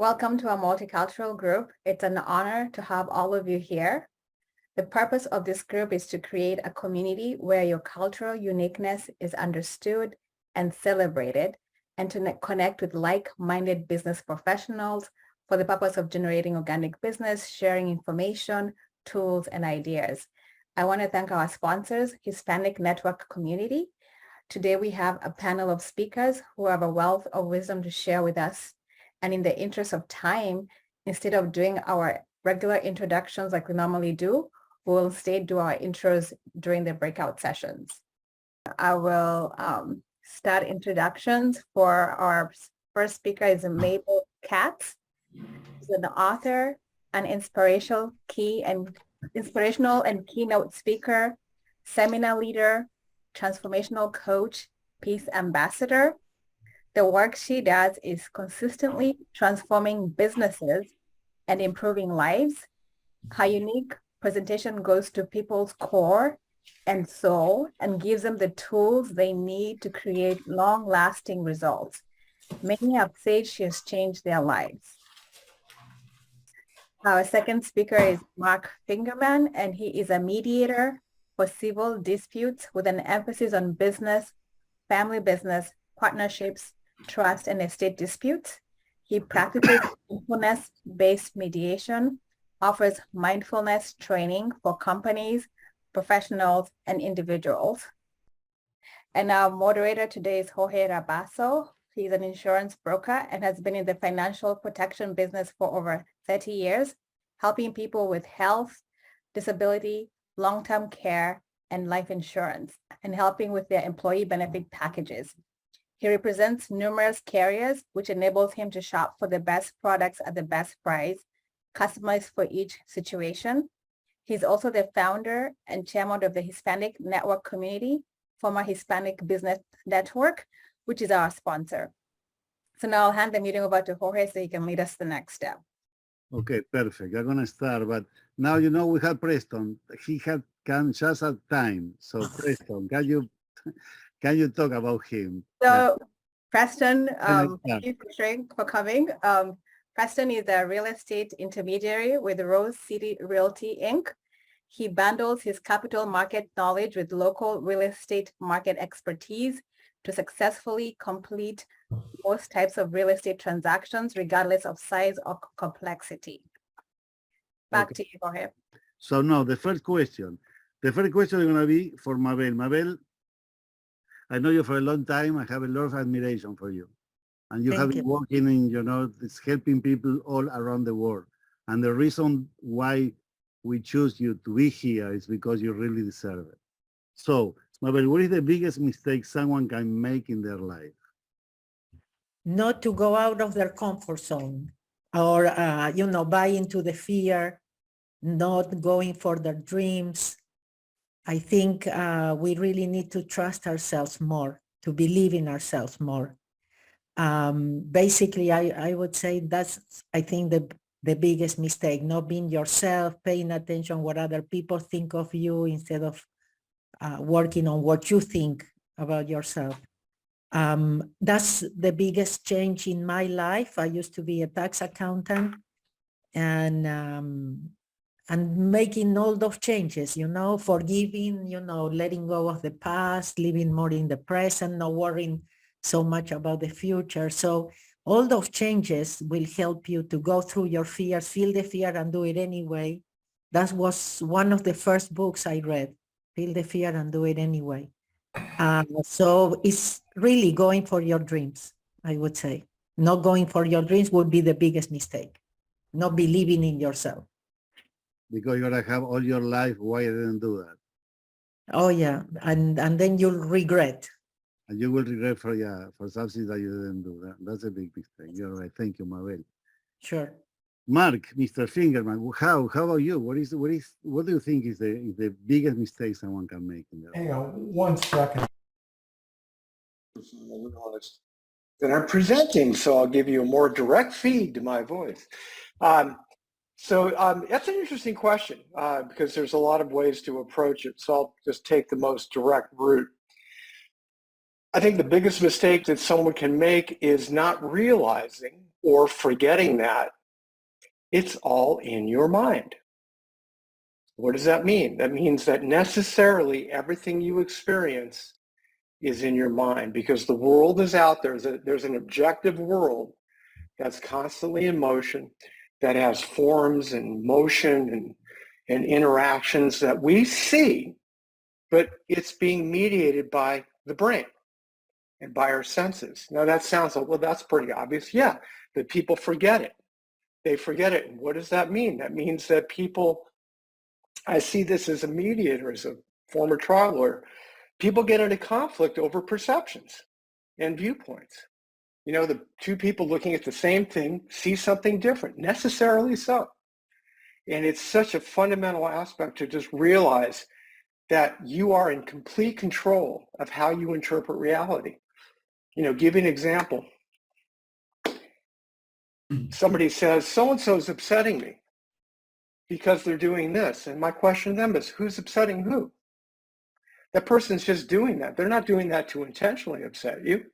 Welcome to our multicultural group. It's an honor to have all of you here. The purpose of this group is to create a community where your cultural uniqueness is understood and celebrated, and to connect with like-minded business professionals for the purpose of generating organic business, sharing information, tools, and ideas. I want to thank our sponsors, Hispanic Network Community. Today we have a panel of speakers who have a wealth of wisdom to share with us. And in the interest of time, instead of doing our regular introductions like we normally do, we'll instead do our intros during the breakout sessions. I will start introductions. For our first speaker is Mabel Katz. She's an author, an inspirational and keynote speaker, seminar leader, transformational coach, peace ambassador. The work she does is consistently transforming businesses and improving lives. Her unique presentation goes to people's core and soul and gives them the tools they need to create long-lasting results. Many have said she has changed their lives. Our second speaker is Mark Fingerman, and he is a mediator for civil disputes with an emphasis on business, family business, partnerships, trust, and estate disputes. He practices mindfulness-based mediation, offers mindfulness training for companies, professionals, and individuals. And our moderator today is Jorge Rabasso. He's an insurance broker and has been in the financial protection business for over 30 years, helping people with health, disability, long-term care, and life insurance, and helping with their employee benefit packages. He represents numerous carriers, which enables him to shop for the best products at the best price, customized for each situation. He's also the founder and chairman of the Hispanic Network Community, former Hispanic Business Network, which is our sponsor. So now I'll hand the meeting over to Jorge so he can lead us to the next step. Okay, perfect. I'm going to start, but now you know we have Preston. He had come just at time. So Preston, can you talk about him? So Preston, thank you for coming. Preston is a real estate intermediary with Rose City Realty, Inc. He bundles his capital market knowledge with local real estate market expertise to successfully complete most types of real estate transactions, regardless of size or complexity. Back to you, Jorge. So now the first question is going to be for Mabel. Mabel, I know you for a long time. I have a lot of admiration for you. And you have been working in, it's helping people all around the world. And the reason why we choose you to be here is because you really deserve it. So, Mabel, what is the biggest mistake someone can make in their life? Not to go out of their comfort zone or, buy into the fear, not going for their dreams. I think we really need to trust ourselves more, to believe in ourselves more. Basically, I would say that's, I think, the biggest mistake, not being yourself, paying attention what other people think of you instead of working on what you think about yourself. That's the biggest change in my life. I used to be a tax accountant and making all those changes, forgiving, letting go of the past, living more in the present, not worrying so much about the future. So all those changes will help you to go through your fears, feel the fear and do it anyway. That was one of the first books I read, Feel the Fear and Do It Anyway. So it's really going for your dreams, I would say. Not going for your dreams would be the biggest mistake, not believing in yourself. Because you're going to have all your life, why you didn't do that? Oh, yeah. And then you'll regret. And you will regret for something that you didn't do. That's a big mistake. You're right. Thank you, Mabel. Sure. Mark, Mr. Fingerman, how about you? What do you think is the biggest mistake someone can make in their life? Hang on 1 second. That I'm presenting, so I'll give you a more direct feed to my voice. So that's an interesting question because there's a lot of ways to approach it. So I'll just take the most direct route. I think the biggest mistake that someone can make is not realizing or forgetting that, it's all in your mind. What does that mean? That means that necessarily everything you experience is in your mind, because the world is out there. There's an objective world that's constantly in motion, that has forms and motion and interactions that we see, but it's being mediated by the brain and by our senses. Now that sounds like, well, that's pretty obvious. Yeah, but people forget it. They forget it. And what does that mean? That means that people, I see this as a mediator, as a former trial lawyer, people get into conflict over perceptions and viewpoints. You know, the two people looking at the same thing see something different, necessarily so. And it's such a fundamental aspect to just realize that you are in complete control of how you interpret reality. You know, give you an example. Somebody says, so-and-so is upsetting me because they're doing this. And my question to them is, who's upsetting who? That person's just doing that. They're not doing that to intentionally upset you.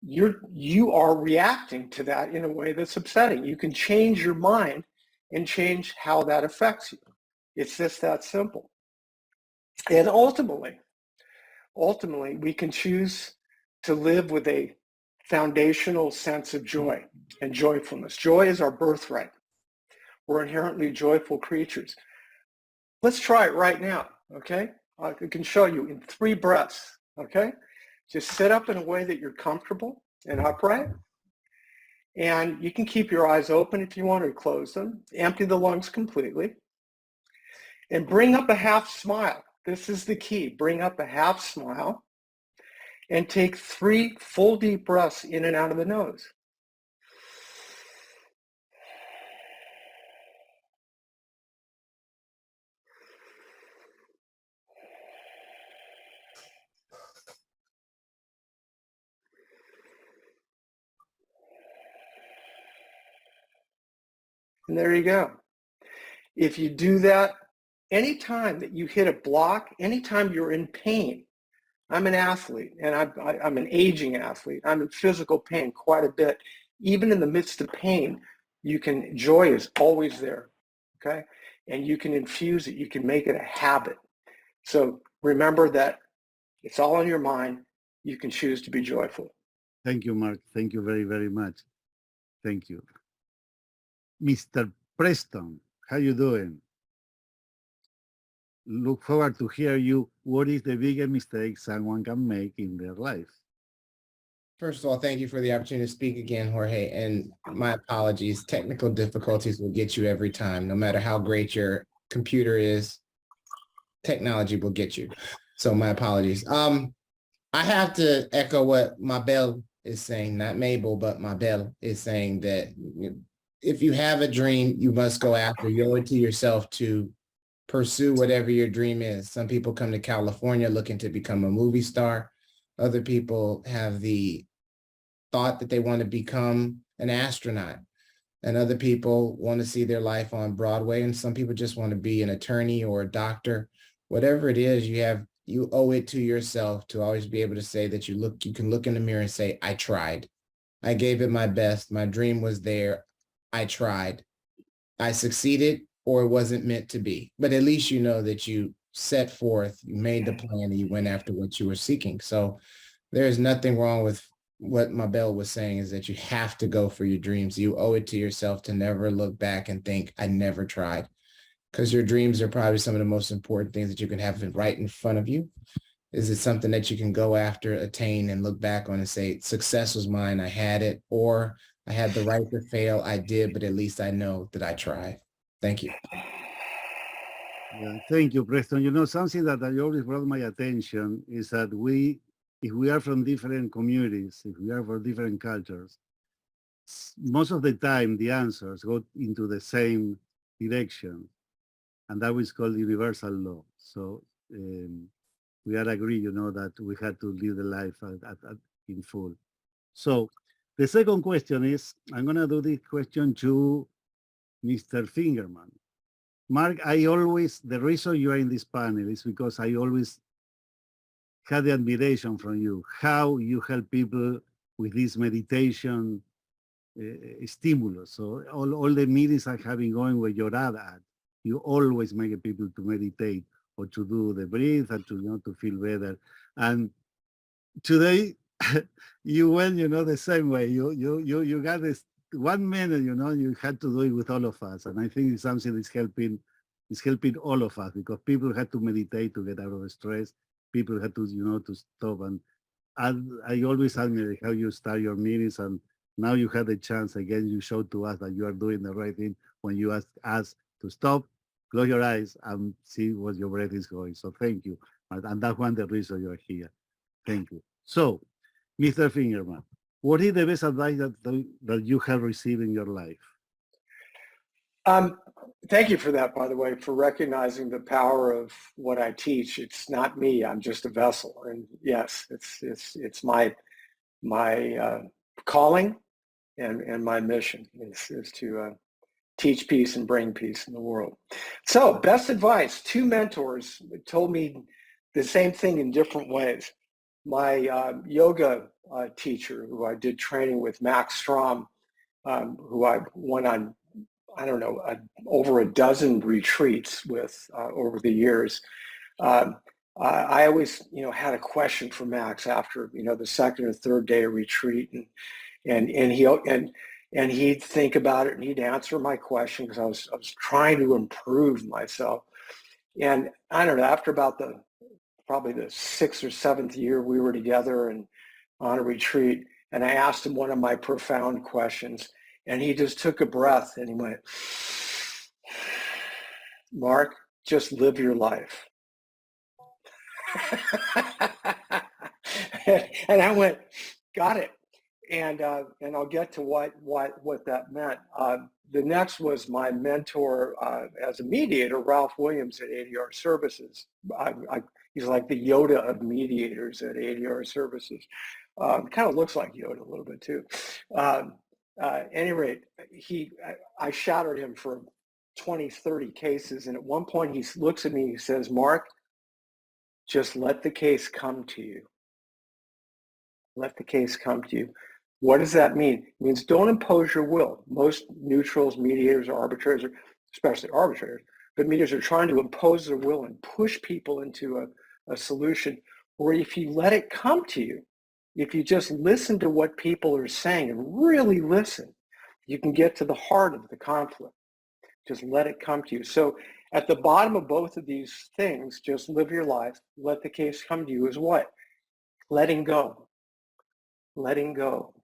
You are reacting to that in a way that's upsetting. You can change your mind and change how that affects you. It's just that simple. And ultimately, we can choose to live with a foundational sense of joy and joyfulness. Joy is our birthright. We're inherently joyful creatures. Let's try it right now, okay? I can show you in 3 breaths, okay? Just sit up in a way that you're comfortable and upright. And you can keep your eyes open if you want to close them. Empty the lungs completely. And bring up a half smile. This is the key. Bring up a half smile. And take 3 full deep breaths in and out of the nose. And there you go. If you do that, anytime that you hit a block, anytime you're in pain, I'm an athlete, and I'm an aging athlete. I'm in physical pain quite a bit. Even in the midst of pain, joy is always there, okay? And you can infuse it. You can make it a habit. So remember that it's all in your mind. You can choose to be joyful. Thank you, Mark. Thank you very, very much. Thank you. Mr. Preston, how you doing? Look forward to hear you. What is the biggest mistake someone can make in their life? First of all, thank you for the opportunity to speak again, Jorge. And my apologies. Technical difficulties will get you every time. No matter how great your computer is, technology will get you. So my apologies. I have to echo what Mabel is saying, not Mabel, but Mabel is saying, that if you have a dream, you must go after. You owe it to yourself to pursue whatever your dream is. Some people come to California looking to become a movie star. Other people have the thought that they want to become an astronaut. And other people want to see their life on Broadway. And some people just want to be an attorney or a doctor. Whatever it is, you owe it to yourself to always be able to say that you can look in the mirror and say, I tried. I gave it my best. My dream was there. I tried. I succeeded, or it wasn't meant to be. But at least you know that you set forth, you made the plan, and you went after what you were seeking. So there's nothing wrong with what Mabel was saying, is that you have to go for your dreams. You owe it to yourself to never look back and think, I never tried. Because your dreams are probably some of the most important things that you can have right in front of you. Is it something that you can go after, attain, and look back on and say, success was mine, I had it, or I had the right to fail, I did, but at least I know that I tried. Thank you. Yeah, thank you, Preston. You know, something that I always brought my attention is that if we are from different communities, if we are from different cultures, most of the time the answers go into the same direction, and that is called universal law. So we are agree, you know, that we had to live the life in full. So the second question is, I'm going to do this question to Mr. Fingerman. Mark, the reason you are in this panel is because I always had the admiration from you, how you help people with this meditation stimulus. So all the meetings I have been going where you're at, you always make people to meditate or to do the breathe and to, to feel better. And today you went, the same way. You got this 1 minute, you had to do it with all of us. And I think it's something that's helping all of us, because people had to meditate to get out of the stress. People had to, to stop. And I always admire how you start your meetings, and now you had the chance again. You showed to us that you are doing the right thing when you ask us to stop, close your eyes, and see what your breath is going. So thank you. And that's one of the reasons you're here. Thank you. So, Mr. Fingerman, what is the best advice that you have received in your life? Thank you for that, by the way, for recognizing the power of what I teach. It's not me. I'm just a vessel. And yes, it's my calling and my mission is to teach peace and bring peace in the world. So best advice, 2 mentors told me the same thing in different ways. My yoga teacher, who I did training with, Max Strom, who I went on, I don't know, over a dozen retreats with over the years. I always, had a question for Max after, the second or third day of retreat, and he'd think about it and he'd answer my question, because I was trying to improve myself. And I don't know, after about probably the 6th or 7th year we were together and on a retreat, and I asked him one of my profound questions, and he just took a breath and he went, "Mark, just live your life." And I went, "Got it." And I'll get to what that meant. The next was my mentor as a mediator, Ralph Williams at ADR Services. He's like the Yoda of mediators at ADR Services. Kind of looks like Yoda a little bit too. At any rate, I shadowed him for 20, 30 cases. And at one point he looks at me and he says, "Mark, just let the case come to you. Let the case come to you." What does that mean? It means don't impose your will. Most neutrals, mediators, or arbitrators, especially arbitrators, but mediators are trying to impose their will and push people into a solution. Or if you let it come to you, if you just listen to what people are saying and really listen, you can get to the heart of the conflict. Just let it come to you. So at the bottom of both of these things, just live your life, let the case come to you, is what? Letting go. Letting go.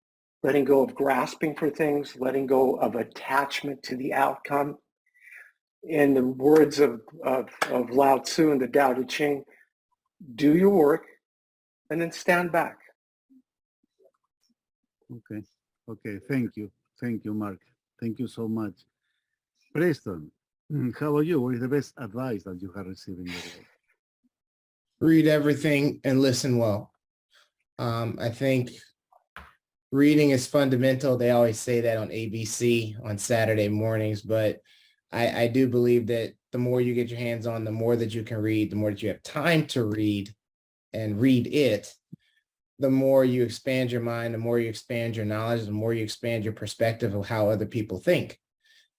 Letting go of grasping for things, letting go of attachment to the outcome. In the words of Lao Tzu in the Tao Te Ching, do your work and then stand back. Okay. Thank you, Mark. Thank you so much. Preston, how about you? What is the best advice that you have received in your life? Read everything and listen well. I think reading is fundamental. They always say that on ABC on Saturday mornings, but I do believe that the more you get your hands on, the more that you can read, the more that you have time to read and read it, the more you expand your mind, the more you expand your knowledge, the more you expand your perspective of how other people think.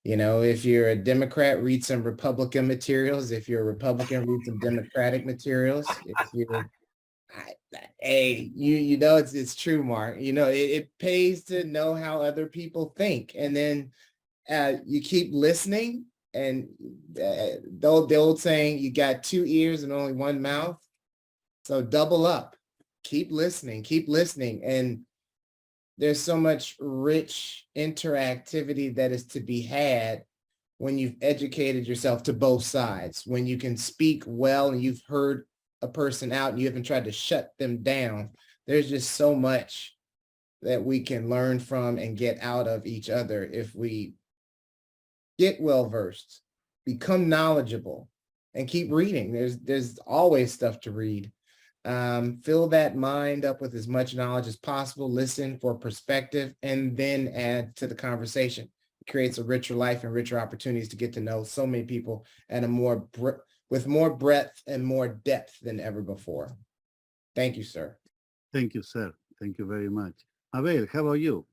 If you're a Democrat, read some Republican materials. If you're a Republican, read some Democratic materials. If you're Hey, it's true, Mark. It pays to know how other people think. And then you keep listening, and the old saying, you got 2 ears and only 1 mouth. So double up, keep listening. And there's so much rich interactivity that is to be had when you've educated yourself to both sides, when you can speak well and you've heard a person out and you haven't tried to shut them down. There's just so much that we can learn from and get out of each other if we get well-versed, become knowledgeable, and keep reading. There's always stuff to read. Fill that mind up with as much knowledge as possible, listen for perspective, and then add to the conversation. It creates a richer life and richer opportunities to get to know so many people at with more breadth and more depth than ever before. Thank you, sir. Thank you, sir. Thank you very much. Mabel, how about you?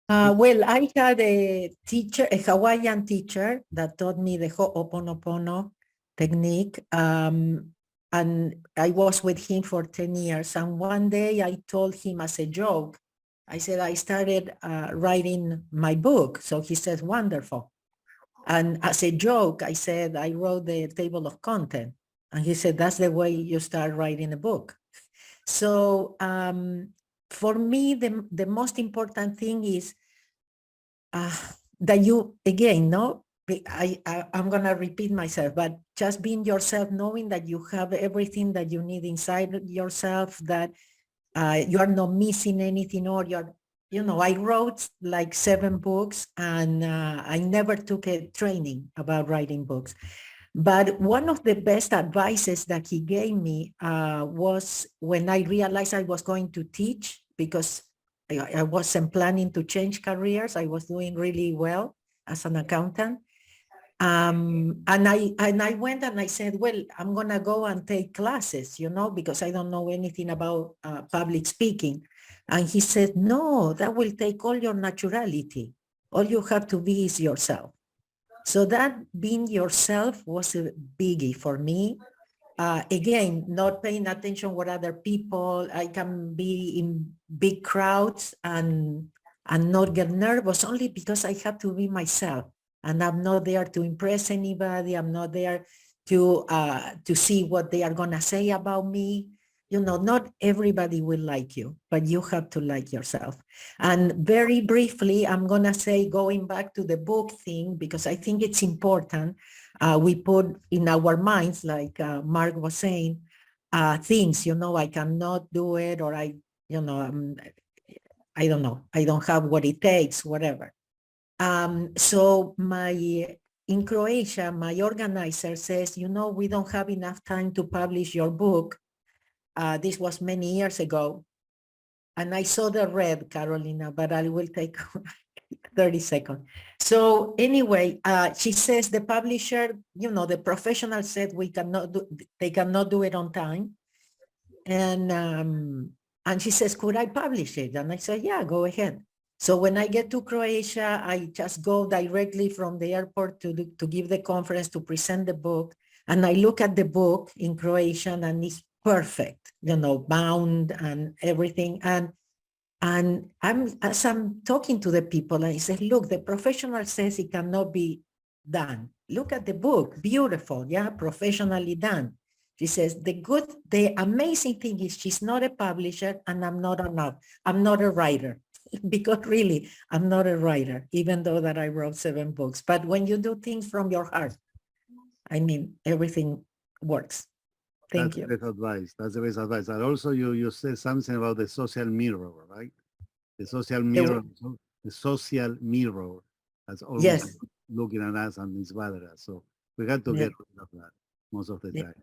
Well, I had a teacher, a Hawaiian teacher that taught me the Ho'oponopono technique. And I was with him for 10 years. And one day I told him as a joke, I said, I started writing my book. So he says, wonderful. And as a joke, I said, I wrote the table of content. And he said, that's the way you start writing a book. So for me, the most important thing is that you, again, no, I'm going to repeat myself, but just being yourself, knowing that you have everything that you need inside yourself, that you are not missing anything, or you're, you know, I wrote like 7 books, and I never took a training about writing books. But one of the best advices that he gave me was when I realized I was going to teach, because I wasn't planning to change careers. I was doing really well as an accountant. And I went and I said, well, I'm going to go and take classes, you know, because I don't know anything about public speaking. And he said, no, that will take all your naturality. All you have to be is yourself. So that being yourself was a biggie for me. Again, not paying attention what other people, I can be in big crowds and not get nervous, only because I have to be myself. And I'm not there to impress anybody. I'm not there to see what they are going to say about me. You know, not everybody will like you, but you have to like yourself. And very briefly, I'm going to say, going back to the book thing, because I think it's important. We put in our minds, like Mark was saying, things, you know, I cannot do it, or I don't know, I don't have what it takes, whatever. So in Croatia, my organizer says, you know, we don't have enough time to publish your book. This was many years ago. And I saw the red, Carolina, but I will take 30 seconds. So anyway, she says the publisher, you know, the professional said they cannot do it on time. And she says, could I publish it? And I said, yeah, go ahead. So when I get to Croatia, I just go directly from the airport to give the conference, to present the book. And I look at the book in Croatian, and it's perfect, you know, bound and everything. And as I'm talking to the people, I say, look, the professional says it cannot be done. Look at the book, beautiful, yeah, professionally done. She says, the amazing thing is she's not a publisher, and I'm not a writer. Because really, I'm not a writer, even though that I wrote 7 books. But when you do things from your heart, I mean, everything works. Thank you. That's advice. That's the best advice. And also you said something about the social mirror, right? The social mirror, that's always Yes. looking at us and it's bothering us. So we got to get rid of that most of the time.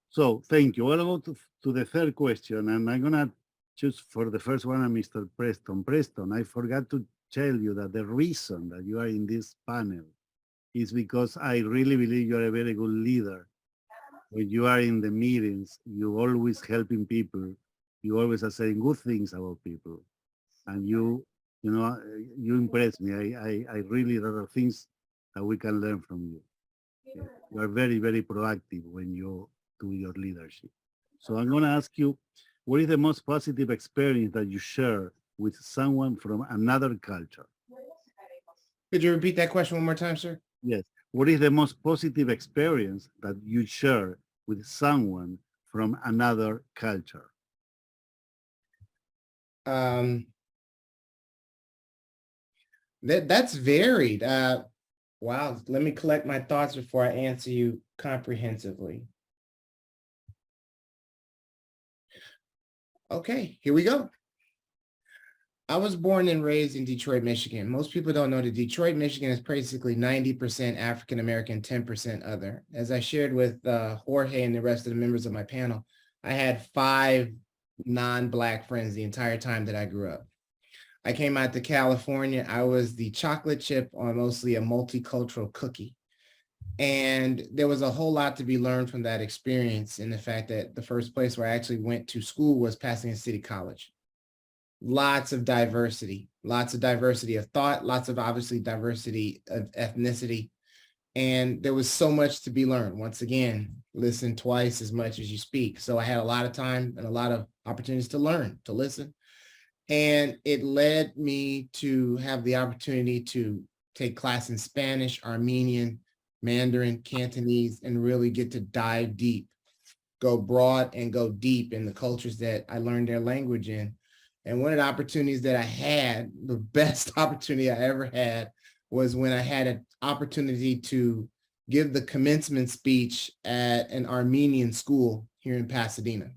So thank you. I'll go to the third question, and I'm gonna choose for the first one, Mr. Preston. Preston, I forgot to tell you that the reason that you are in this panel is because I really believe you are a very good leader. When you are in the meetings, you always helping people. You always are saying good things about people. And you impress me. I really, there are things that we can learn from you. You are very, very proactive when you do your leadership. So I'm going to ask you, what is the most positive experience that you share with someone from another culture? Could you repeat that question one more time, sir? Yes. What is the most positive experience that you share with someone from another culture? That's varied. Wow. Let me collect my thoughts before I answer you comprehensively. Okay, here we go. I was born and raised in Detroit, Michigan. Most people don't know that Detroit, Michigan is basically 90% African-American, 10% other. As I shared with Jorge and the rest of the members of my panel, I had 5 non-Black friends the entire time that I grew up. I came out to California. I was the chocolate chip on mostly a multicultural cookie. And there was a whole lot to be learned from that experience, in the fact that the first place where I actually went to school was Pasadena City College. lots of diversity of thought, lots of obviously diversity of ethnicity. And there was so much to be learned. Once again, listen twice as much as you speak. So I had a lot of time and a lot of opportunities to learn, to listen. And it led me to have the opportunity to take class in Spanish, Armenian, Mandarin, Cantonese, and really get to dive deep, go broad and go deep in the cultures that I learned their language in. And one of the opportunities that I had, the best opportunity I ever had, was when I had an opportunity to give the commencement speech at an Armenian school here in Pasadena.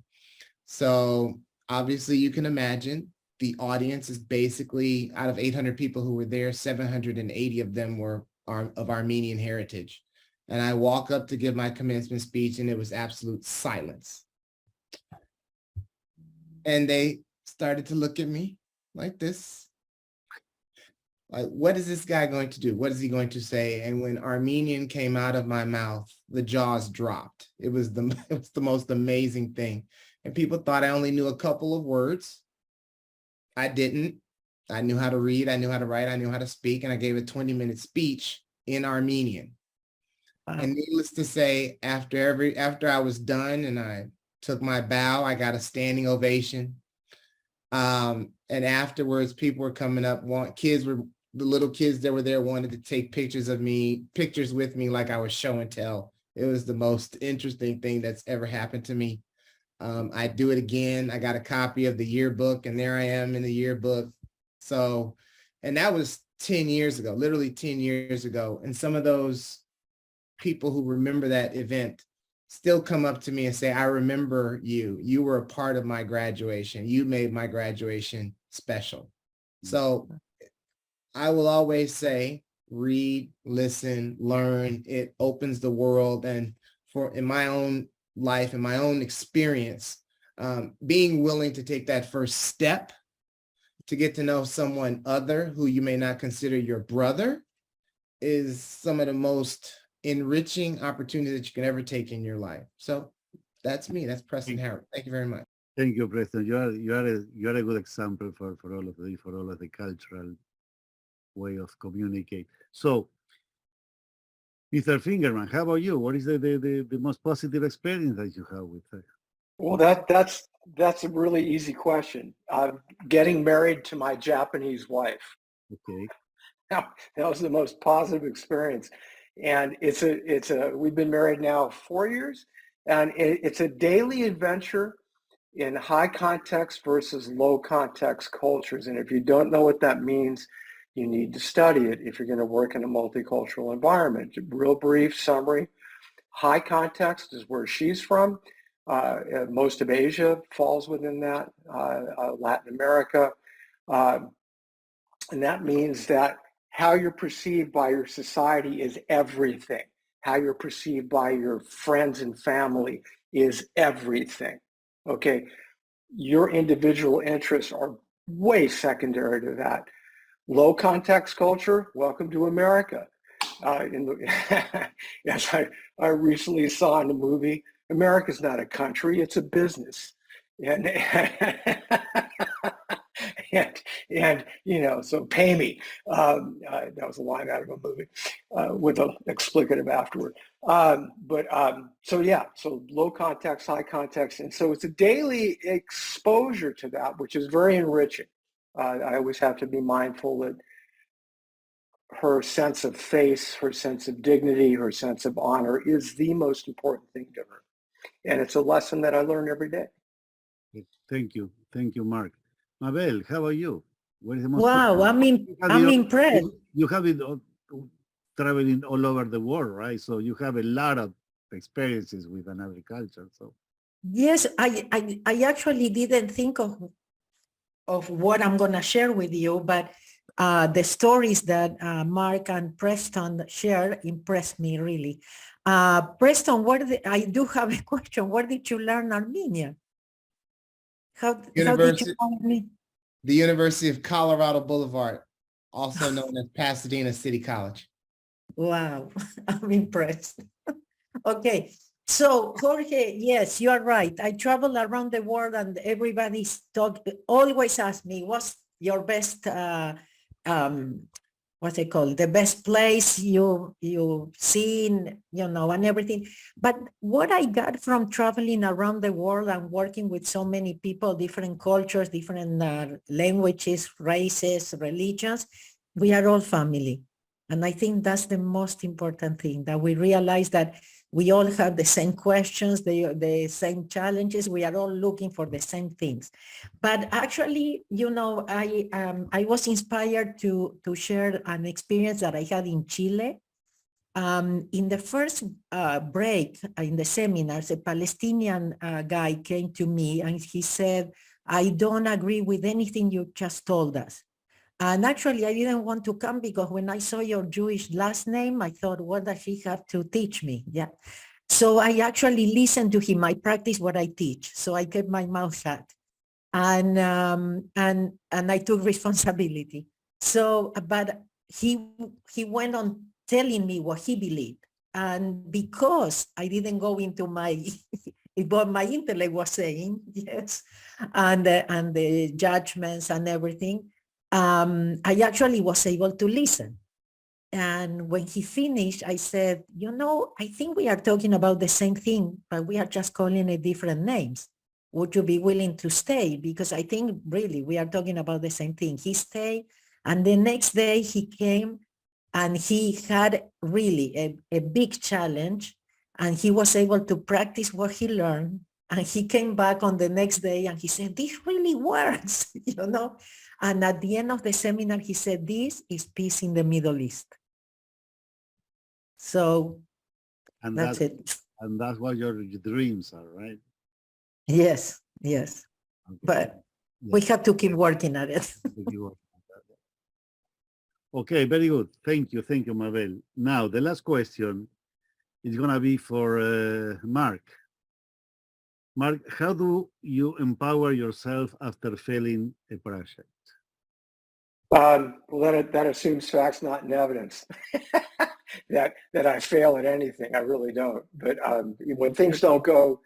So obviously you can imagine the audience is basically, out of 800 people who were there, 780 of them were of Armenian heritage. And I walk up to give my commencement speech and it was absolute silence. And they started to look at me like this. Like, what is this guy going to do? What is he going to say? And when Armenian came out of my mouth, the jaws dropped. It was the most amazing thing. And people thought I only knew a couple of words. I didn't. I knew how to read, I knew how to write, I knew how to speak, and I gave a 20-minute speech in Armenian. Wow. And needless to say, after I was done and I took my bow, I got a standing ovation. And afterwards, people were coming up, the little kids that were there wanted to take pictures with me like I was show and tell. It was the most interesting thing that's ever happened to me. I do it again. I got a copy of the yearbook and there I am in the yearbook. So, and that was 10 years ago, literally 10 years ago. And some of those people who remember that event still come up to me and say, I remember you. You were a part of my graduation. You made my graduation special. So I will always say, read, listen, learn. It opens the world. And in my own life, in my own experience, being willing to take that first step to get to know someone other who you may not consider your brother is some of the most enriching opportunities that you can ever take in your life. So that's me. That's Preston Howard. Thank you very much. Thank you, Preston. You are a good example for all of the cultural way of communicate. So, Mr. Fingerman, how about you? What is the most positive experience that you have with her? Well, that's a really easy question. Getting married to my Japanese wife. Okay. That was the most positive experience. And we've been married now 4 years, and it's a daily adventure in high context versus low context cultures. And if you don't know what that means, you need to study it if you're going to work in a multicultural environment. Real brief summary. High context is where she's from. Most of Asia falls within that, Latin America. And that means that how you're perceived by your society is everything. How you're perceived by your friends and family is everything. Okay, your individual interests are way secondary to that. Low context culture, welcome to America. Yes, I recently saw in a movie, America's not a country, it's a business. And and you know, so pay me. That was a line out of a movie with an explicative afterward. So low context, high context. And so it's a daily exposure to that, which is very enriching. I always have to be mindful that her sense of face, her sense of dignity, her sense of honor is the most important thing to her. And it's a lesson that I learn every day. Thank you, Mark. Mabel, how about you? What is the most wow, I'm impressed. You have been traveling all over the world, right? So you have a lot of experiences with another culture. So yes, I actually didn't think of what I'm going to share with you, but the stories that Mark and Preston share impressed me really. Preston, I do have a question. Where did you learn Armenian? How did you learn me? The University of Colorado Boulevard, also known as Pasadena City College. Wow, I'm impressed. Okay, So Jorge, yes, you are right. I travel around the world and everybody's always ask me, what's your best, what's it called? The best place you've seen, and everything. But what I got from traveling around the world and working with so many people, different cultures, different languages, races, religions, we are all family. And I think that's the most important thing, that we realize that we all have the same questions, the same challenges. We are all looking for the same things. But actually, I was inspired to share an experience that I had in Chile. In the first break in the seminars, a Palestinian guy came to me and he said, I don't agree with anything you just told us. And actually, I didn't want to come because when I saw your Jewish last name, I thought, what does he have to teach me? Yeah. So I actually listened to him. I practice what I teach. So I kept my mouth shut. And I took responsibility. So, but he went on telling me what he believed. And because I didn't go into what my intellect was saying, yes, and the judgments and everything, I actually was able to listen. And when he finished, I said, I think we are talking about the same thing, but we are just calling it different names. Would you be willing to stay? Because I think really we are talking about the same thing. He stayed, and the next day he came and he had really a big challenge, and he was able to practice what he learned. And he came back on the next day and he said, this really works, And at the end of the seminar, he said, this is peace in the Middle East. So And that's it. And that's what your dreams are, right? Yes. Okay. But we have to keep working at it. Okay, very good. Thank you, Mabel. Now, the last question is going to be for Mark. Mark, how do you empower yourself after failing a project? Well, that assumes facts, not in evidence. that I fail at anything. I really don't. But when things don't go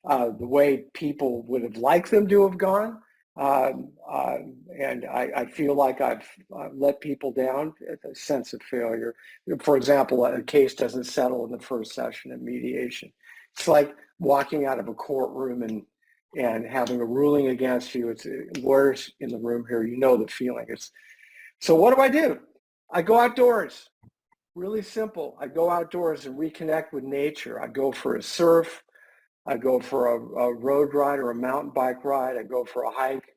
the way people would have liked them to have gone, and I feel like I've let people down, a sense of failure. For example, a case doesn't settle in the first session of mediation. It's like walking out of a courtroom and having a ruling against you. It's lawyers in the room here. You know the feeling. So what do? I go outdoors. Really simple. I go outdoors and reconnect with nature. I go for a surf. I go for a road ride or a mountain bike ride. I go for a hike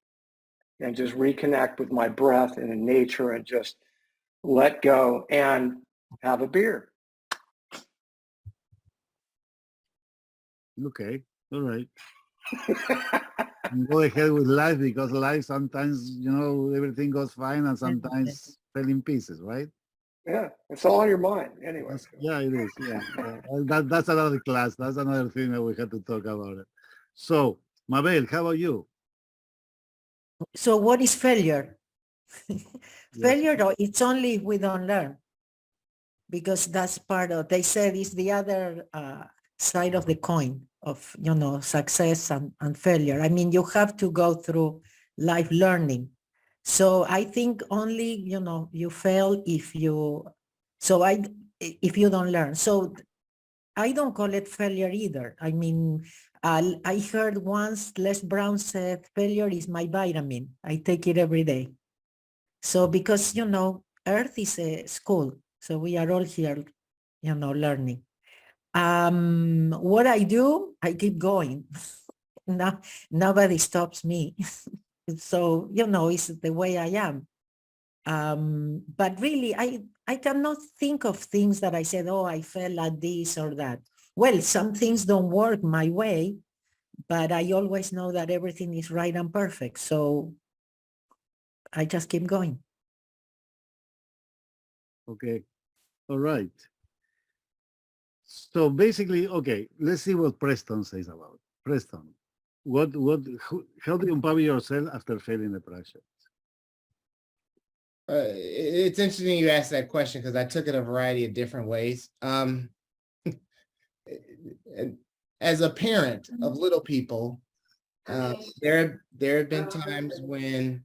and just reconnect with my breath and in nature and just let go and have a beer. Okay, all right. Go ahead with life, because life sometimes, everything goes fine and sometimes fell in pieces, right? Yeah, it's all on your mind anyway. Yeah, it is. Yeah. That's another class. That's another thing that we have to talk about it. So, Mabel, how about you? So what is failure? Failure, it's only if we don't learn. Because that's part of, they said, it's the other side of the coin of, success and failure. I mean, you have to go through life learning. So I think only, you fail if you don't learn. So I don't call it failure either. I mean, I heard once Les Brown said, failure is my vitamin. I take it every day. So because, Earth is a school. So we are all here, learning. What I do, I keep going. Now, nobody stops me. So, it's the way I am. But really, I cannot think of things that I said, oh, I fell at this or that. Well, some things don't work my way, but I always know that everything is right and perfect. So I just keep going. Okay. All right. So basically, okay, let's see what Preston says about it. Preston, how do you empower yourself after failing a project? It's interesting you asked that question because I took it a variety of different ways. as a parent of little people, there have been times when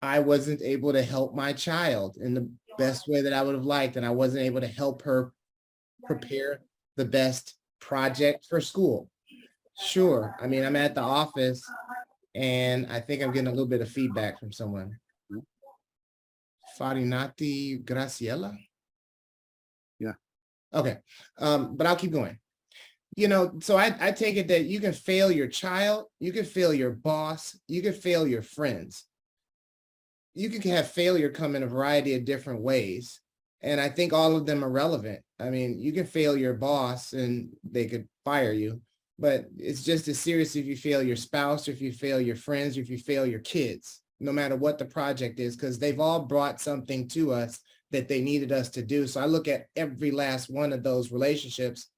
I wasn't able to help my child in the best way that I would have liked, and I wasn't able to help her prepare the best project for school. Sure. I mean, I'm at the office and I think I'm getting a little bit of feedback from someone. Farinati Graciela? Yeah. Okay. But I'll keep going. You know, so I take it that you can fail your child, you can fail your boss, you can fail your friends. You can have failure come in a variety of different ways. And I think all of them are relevant. I mean, you can fail your boss and they could fire you, but it's just as serious if you fail your spouse, or if you fail your friends, or if you fail your kids, no matter what the project is, because they've all brought something to us that they needed us to do. So I look at every last one of those relationships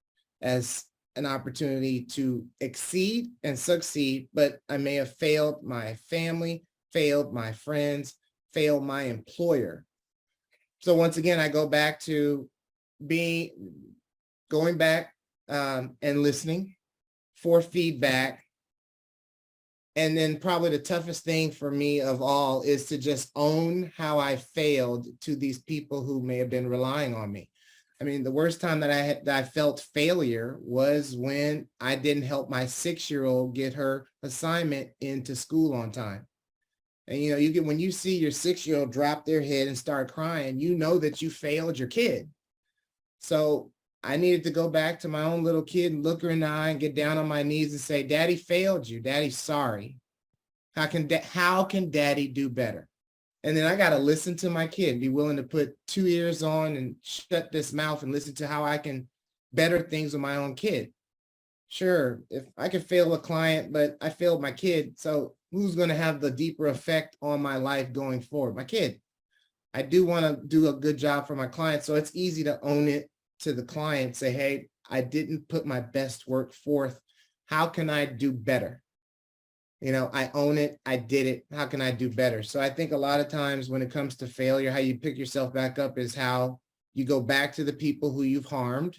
as an opportunity to exceed and succeed, but I may have failed my family, failed my friends, failed my employer. So once again, I go back to going back and listening for feedback. And then probably the toughest thing for me of all is to just own how I failed to these people who may have been relying on me. I mean, the worst time that I felt failure was when I didn't help my 6-year-old get her assignment into school on time. And, you know, when you see your 6-year-old drop their head and start crying, you know that you failed your kid. So I needed to go back to my own little kid and look her in the eye and get down on my knees and say, Daddy failed you. Daddy's sorry. How can Daddy do better? And then I got to listen to my kid, be willing to put 2 ears on and shut this mouth and listen to how I can better things with my own kid. Sure, if I could fail a client, but I failed my kid. So who's going to have the deeper effect on my life going forward? My kid. I do want to do a good job for my client. So it's easy to own it to the client, say, hey, I didn't put my best work forth. How can I do better? You know, I own it. I did it. How can I do better? So I think a lot of times when it comes to failure, how you pick yourself back up is how you go back to the people who you've harmed,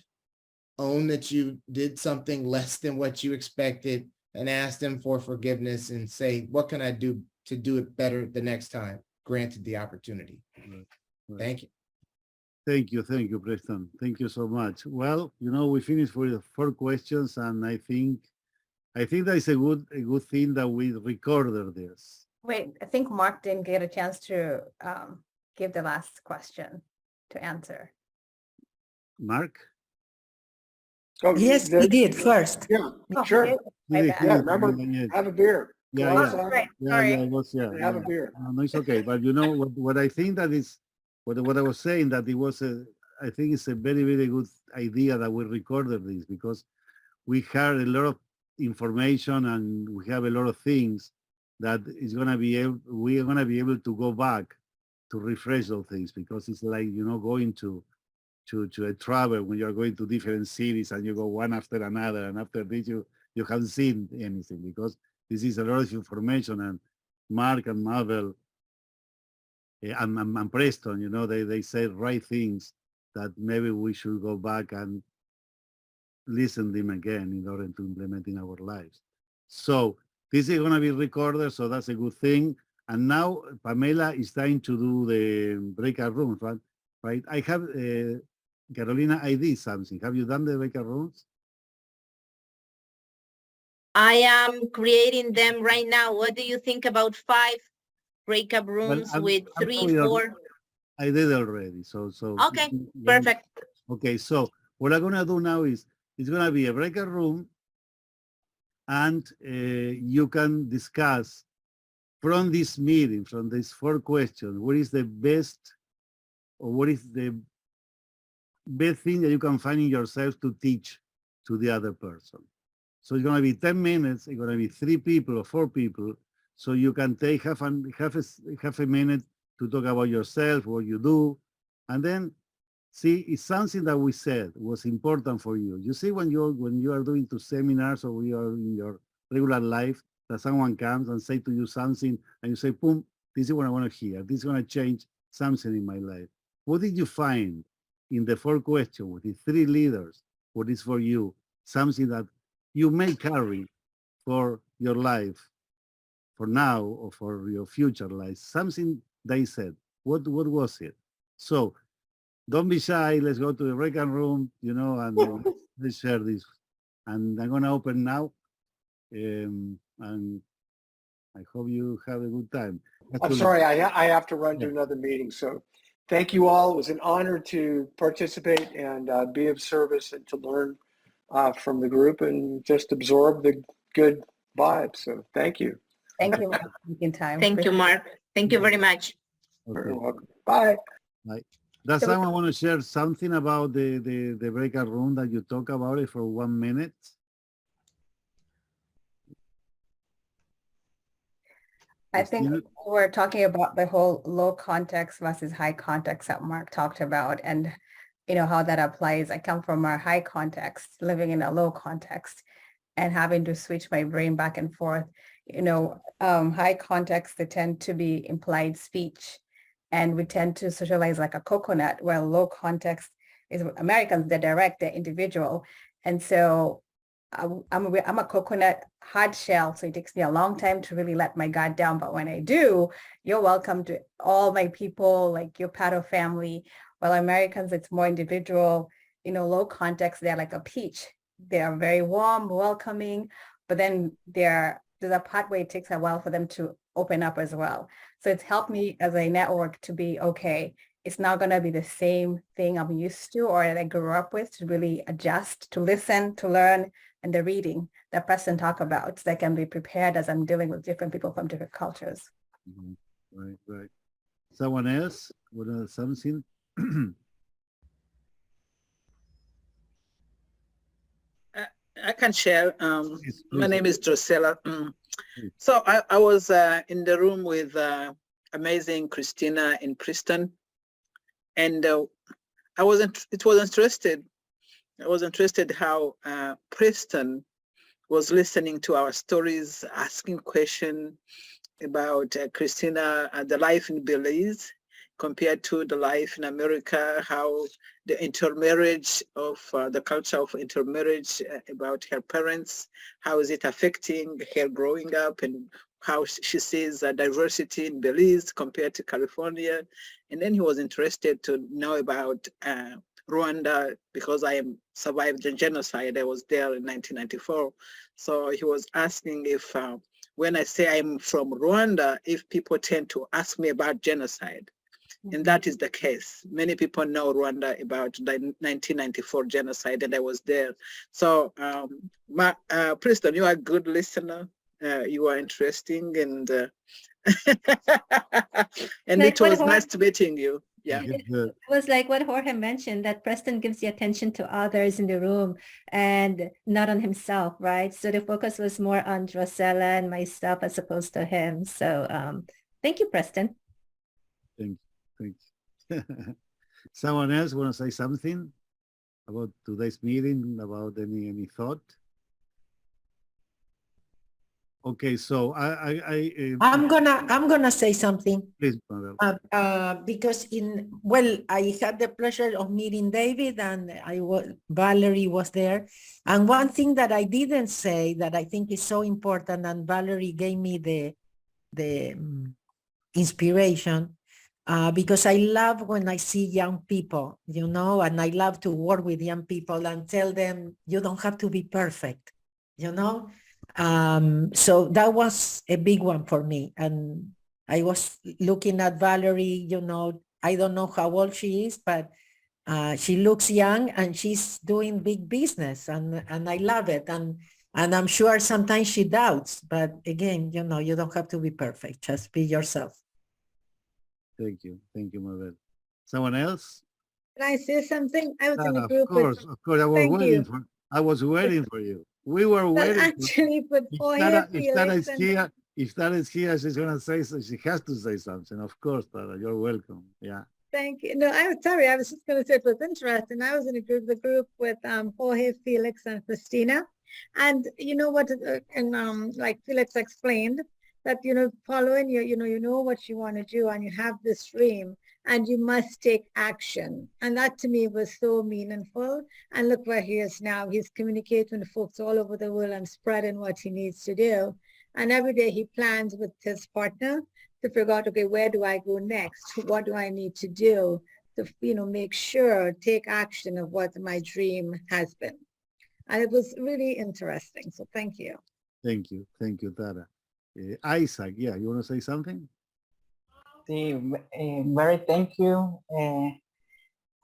own that you did something less than what you expected, and ask them for forgiveness and say, what can I do to do it better the next time, granted the opportunity? Right. Thank you. Thank you, Preston. Thank you so much. Well, you know, we finished with the 4 questions, and I think that is a good thing that we recorded this. Wait, I think Mark didn't get a chance to give the last question to answer. Mark? Oh, Yes, he did first. Yeah, Oh, sure. okay. My Yeah, bad. Yeah, remember, yeah, have a beer. Go yeah. outside, Right, Yeah, sorry. yeah, it was, yeah. have a yeah. beer. No, it's okay. But you know what I think that is what I was saying, that it was I think it's a very, very good idea that we recorded this, because we heard a lot of information and we have a lot of things that is gonna be we're gonna be able to go back to refresh those things, because it's like, you know, going to a travel when you're going to different cities and you go one after another, and after this you haven't seen anything, because this is a lot of information. And Mark and Mabel and Preston, you know, they said right things that maybe we should go back and listen them again in order to implement in our lives. So this is going to be recorded, so that's a good thing. And now Pamela is trying to do the breakout rooms, right? I have, Carolina, I did something. Have you done the breakout rooms? I am creating them right now. What do you think about 5 breakup rooms with I'm 3, sorry, 4? I did already. So Okay, perfect. Okay, so what I'm gonna do now is it's gonna be a breakout room, and you can discuss from this meeting, from these 4 questions, what is the best, or what is the best thing that you can find in yourself to teach to the other person. So it's going to be 10 minutes. It's going to be 3 people or 4 people. So you can take half a minute to talk about yourself, what you do. And then see, it's something that we said was important for you. You see, when you are doing 2 seminars, or you are in your regular life, that someone comes and say to you something, and you say, boom, this is what I want to hear. This is going to change something in my life. What did you find in the 4 questions with the 3 leaders what is for you, something that you may carry for your life, for now or for your future life, something they said. What was it? So don't be shy. Let's go to the breakout room, and let's share this. And I'm going to open now. And I hope you have a good time. I'm sorry, I have to run to Yeah. another meeting. So thank you all. It was an honor to participate and be of service and to learn from the group and just absorb the good vibes. So thank you. Thank you for taking time. Thank you, Mark. Thank you very much. Okay. You're welcome. Bye. Does someone want to share something about the breakout room that you talk about it for 1 minute? I think we're talking about the whole low context versus high context that Mark talked about, and how that applies. I come from a high context, living in a low context, and having to switch my brain back and forth. High context, they tend to be implied speech, and we tend to socialize like a coconut, while low context is Americans, they're direct, they're individual. And so I'm a coconut hard shell, so it takes me a long time to really let my guard down. But when I do, you're welcome to all my people, like you're part of family. While Americans, it's more individual. Low context, they're like a peach. They are very warm, welcoming, but then there's a part where it takes a while for them to open up as well. So it's helped me as a network to be, okay, it's not going to be the same thing I'm used to or that I grew up with, to really adjust, to listen, to learn, and the reading that Preston talked about, so that I can be prepared as I'm dealing with different people from different cultures. Mm-hmm. Right. Someone else? Something? I can share. Please. My name is Drusilla. So I was in the room with amazing Christina in Preston, and I was interested how Preston was listening to our stories, asking questions about Christina and the life in Belize compared to the life in America, how the intermarriage of the culture of intermarriage about her parents, how is it affecting her growing up, and how she sees diversity in Belize compared to California. And then he was interested to know about Rwanda, because I survived the genocide. I was there in 1994. So he was asking if when I say I'm from Rwanda, if people tend to ask me about genocide. And that is the case. Many people know Rwanda about the 1994 genocide, and I was there. So, Preston, you are a good listener. You are interesting, and and like it was nice meeting you. Yeah. It was like what Jorge mentioned, that Preston gives the attention to others in the room and not on himself, right? So the focus was more on Drusella and myself as opposed to him. So thank you, Preston. Thanks. Someone else want to say something about today's meeting, about any thought? Okay, so I'm gonna say something. Please, Mabel. Because I had the pleasure of meeting David, and Valerie was there. And one thing that I didn't say that I think is so important, and Valerie gave me the inspiration, because I love when I see young people, and I love to work with young people and tell them, you don't have to be perfect, So that was a big one for me. And I was looking at Valerie, I don't know how old she is, but she looks young and she's doing big business, and I love it. And I'm sure sometimes she doubts, but again, you don't have to be perfect. Just be yourself. Thank you, Mabel. Someone else? Can I say something? I was in a group of course. I was waiting for you. We were waiting. Actually, but if that is here, she's gonna say so. She has to say something. Of course, Tara, you're welcome. Yeah. Thank you. No, I'm sorry. I was just going to say it was interesting. I was in the group with Jorge, Felix, and Christina, and you know what? Like Felix explained, that following you know what you want to do, and you have this dream, and you must take action. And that to me was so meaningful. And look where he is now. He's communicating with folks all over the world and spreading what he needs to do. And every day he plans with his partner to figure out, okay, where do I go next? What do I need to do to, make sure, take action of what my dream has been. And it was really interesting. So thank you. Thank you, Tara. Isaac, yeah, you want to say something? Sí, very thank you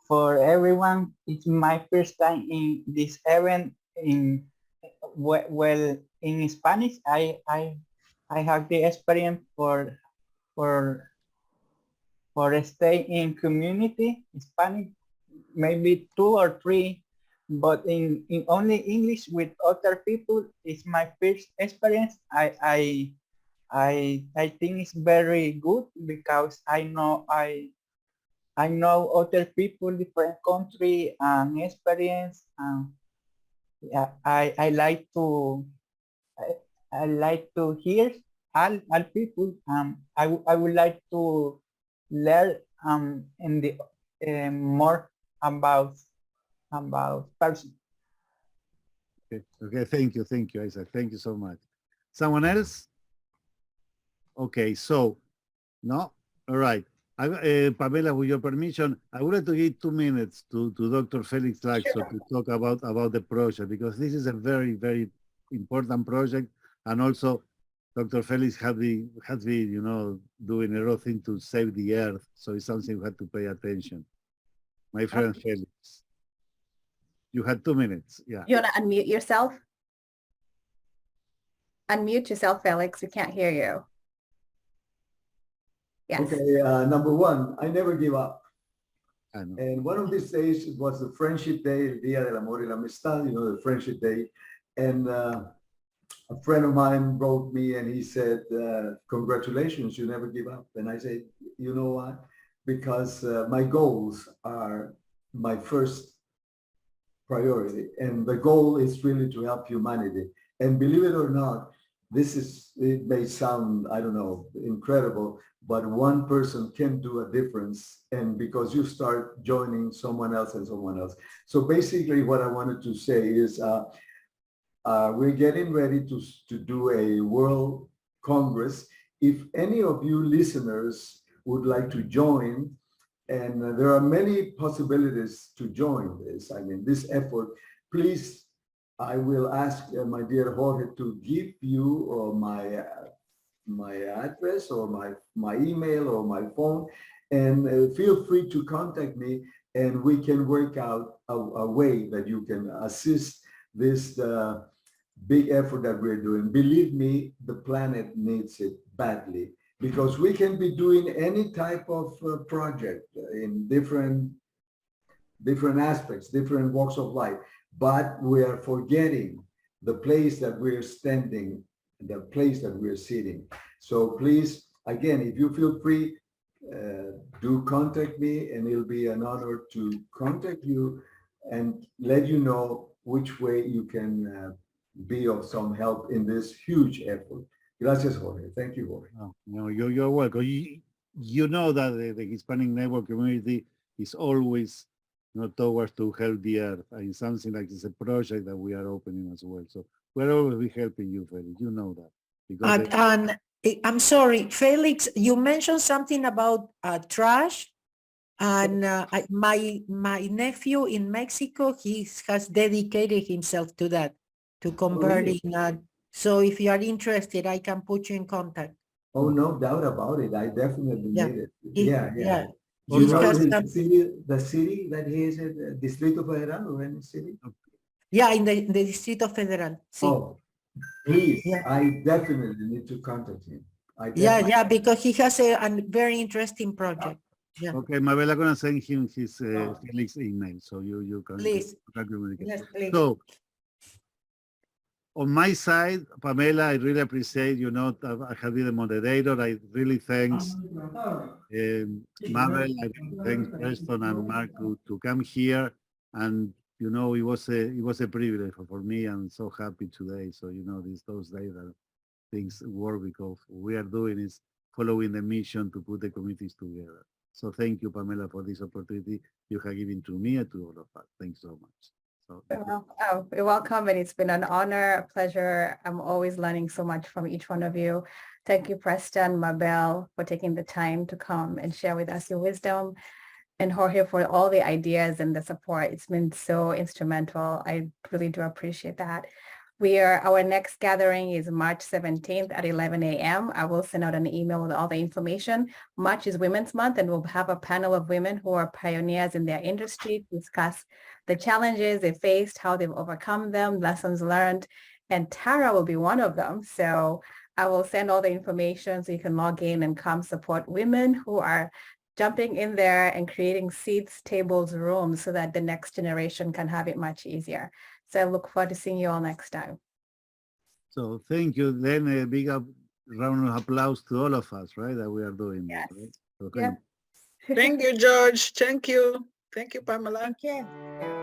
for everyone. It's my first time in this event. Well, in Spanish, I have the experience for stay in community Spanish, maybe 2 or 3, but in only English with other people is my first experience. I think it's very good because I know other people, different country and experience. Yeah, I like to hear all people. I would like to learn in the more about person. Okay, thank you, Isaac. Thank you so much. Someone else? Okay, so, no? All right. Pamela, with your permission, I would like to give 2 minutes to Dr. Felix Laxo to talk about the project, because this is a very, very important project. And also, Dr. Felix has been, doing a lot of things to save the earth. So it's something we have to pay attention. My friend Felix. You had 2 minutes, yeah. You want to unmute yourself? Unmute yourself, Felix. We can't hear you. Yes. Okay, number one, I never give up. I know. And one of these days, it was the Friendship Day, el Día del Amor y la Amistad, the Friendship Day. And a friend of mine wrote me and he said, congratulations, you never give up. And I said, you know what? Because my goals are my first priority. And the goal is really to help humanity. And believe it or not, it may sound, I don't know, incredible, but one person can do a difference. And because you start joining someone else and someone else. So basically what I wanted to say is we're getting ready to do a World Congress. If any of you listeners would like to join, and there are many possibilities to join this, this effort, please, I will ask my dear Jorge to give you my address or my email or my phone, and feel free to contact me and we can work out a way that you can assist this big effort that we're doing. Believe me, the planet needs it badly, because we can be doing any type of project in different aspects, different walks of life, but we are forgetting the place that we're standing, the place that we're sitting. So please, again, if you feel free, do contact me, and it'll be an honor to contact you and let you know which way you can be of some help in this huge effort. Gracias, Jorge. Thank you, Jorge. No, you're welcome. You know that the Hispanic network community is always towards to help the earth, and something like it's a project that we are opening as well. So we're always be helping you, Felix. You know that. Because And I'm sorry, Felix, you mentioned something about trash, and my nephew in Mexico, he has dedicated himself to that, to converting. So if you are interested, I can put you in contact. Oh, no doubt about it. I definitely need it. Yeah. You know the city that he is in, Distrito Federal or any city? Yeah, in the Distrito Federal. Sí. Oh, please, I definitely need to contact him. Yeah, because he has a very interesting project. Yeah. Okay, Mabel, I'm gonna send him his Felix email, so you can communicate. Yes, please. So on my side, Pamela, I really appreciate, I have been the moderator. I really thanks Mabel, I thanks Preston and Mark to come here. And, it was a privilege for me. I'm so happy today. So, those days that things work, because we are doing is following the mission to put the communities together. So thank you, Pamela, for this opportunity you have given to me and to all of us. Thanks so much. So, You're welcome, and it's been an honor, a pleasure. I'm always learning so much from each one of you. Thank you, Preston, Mabel, for taking the time to come and share with us your wisdom, and Jorge for all the ideas and the support. It's been so instrumental. I really do appreciate that. Our next gathering is March 17th at 11 a.m. I will send out an email with all the information. March is Women's Month, and we'll have a panel of women who are pioneers in their industry to discuss the challenges they faced, how they've overcome them, lessons learned, and Tara will be one of them. So I will send all the information so you can log in and come support women who are jumping in there and creating seats, tables, rooms so that the next generation can have it much easier. So I look forward to seeing you all next time. so thank you. Then a big round of applause to all of us, right? That we are doing. Yes. Right? So Yep. Thank you, George. Thank you. Thank you, Pamela. Thank you.